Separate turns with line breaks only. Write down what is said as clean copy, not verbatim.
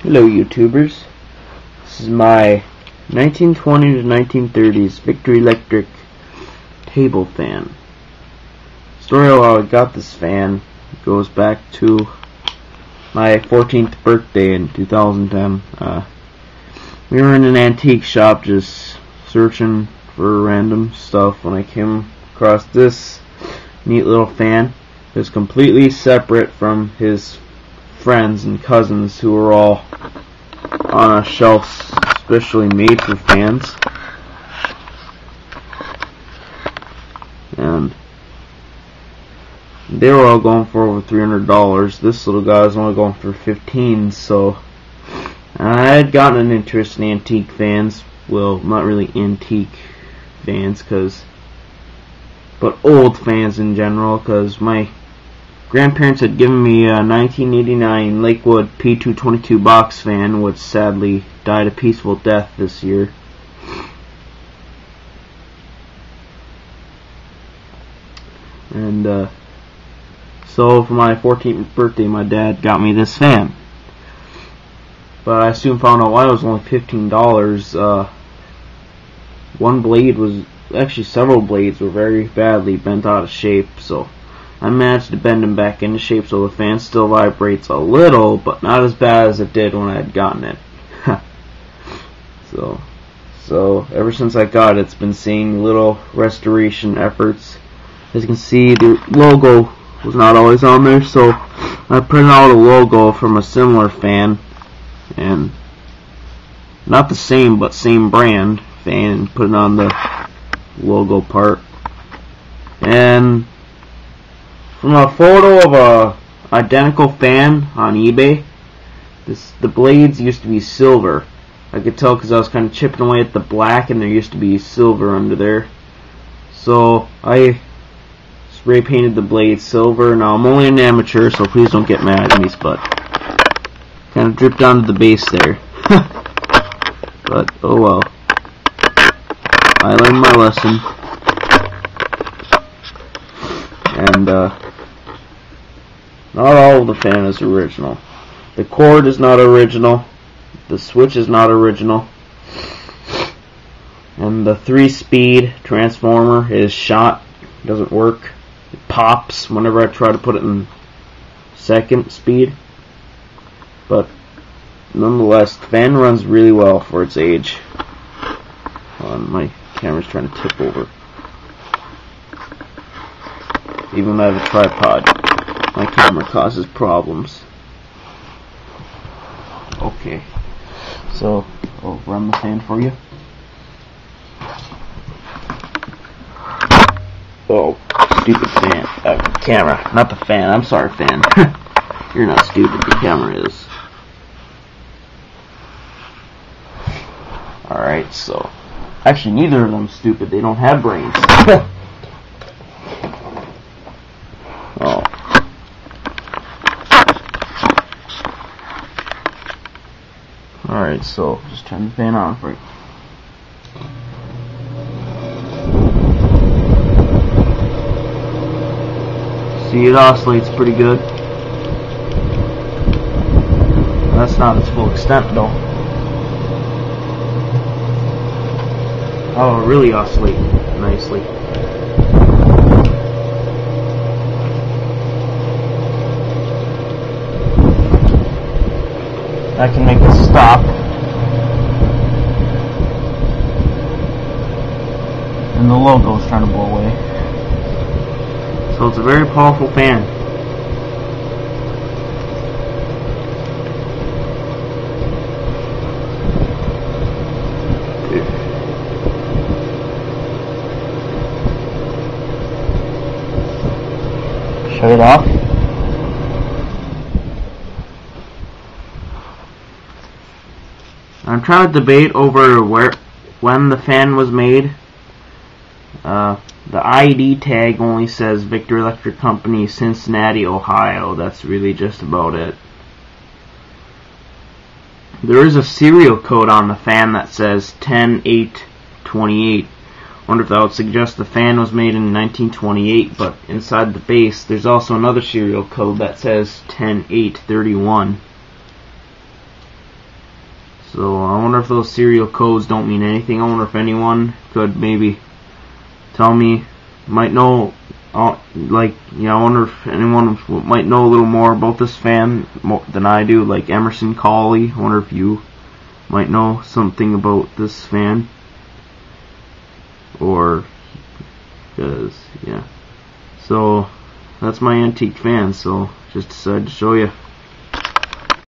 Hello YouTubers, this is my 1920 to 1930s Victory Electric table fan. Story of how I got this fan goes back to my 14th birthday in 2010. We were in an antique shop just searching for random stuff when I came across this neat little fan. It was completely separate from his friends and cousins who were all on a shelf specially made for fans, and they were all going for over $300. This little guy was only going for $15. So I had gotten an interest in antique fans. Well, not really antique fans, but old fans in general, because my grandparents had given me a 1989 Lakewood P222 box fan, which sadly died a peaceful death this year. And so for my 14th birthday, my dad got me this fan. But I soon found out why it was only $15. One blade was, actually several blades were very badly bent out of shape, so I managed to bend them back into shape so the fan still vibrates a little, but not as bad as it did when I had gotten it. So ever since I got it, it's been seeing little restoration efforts. As you can see, the logo was not always on there, so I printed out a logo from a similar fan, and not the same but same brand fan, and put it on the logo part. And from a photo of a identical fan on eBay, the blades used to be silver. I could tell because I was kind of chipping away at the black, and there used to be silver under there. So I spray painted the blade silver. Now I'm only an amateur, so please don't get mad at me, but kind of dripped onto the base there. But oh well, I learned my lesson. And not all of the fan is original. The cord is not original. The switch is not original. And the 3-speed transformer is shot. It doesn't work. It pops whenever I try to put it in second speed. But nonetheless, the fan runs really well for its age. My camera's trying to tip over. Even when I have a tripod, my camera causes problems. Okay, so I'll run the fan for you. Oh, stupid fan. Camera, not the fan. I'm sorry, fan. You're not stupid, the camera is. Alright, so actually neither of them stupid. They don't have brains. Oh. Alright, so just turn the fan on for you. See, it oscillates pretty good. That's not its full extent though. Oh, really oscillate nicely. I can make it stop. And the logo is trying to blow away. So it's a very powerful fan. Shut it off. I'm trying to debate over when the fan was made. The ID tag only says Victory Electric Company, Cincinnati, Ohio. That's really just about it. There is a serial code on the fan that says 10828. Wonder if that would suggest the fan was made in 1928, but inside the base there's also another serial code that says 10831. So I wonder if those serial codes don't mean anything. I wonder if anyone could maybe tell me, might know, I wonder if anyone might know a little more about this fan than I do, like Emerson Colley. I wonder if you might know something about this fan. Or, because, yeah. So, that's my antique fan, so just decided to show you.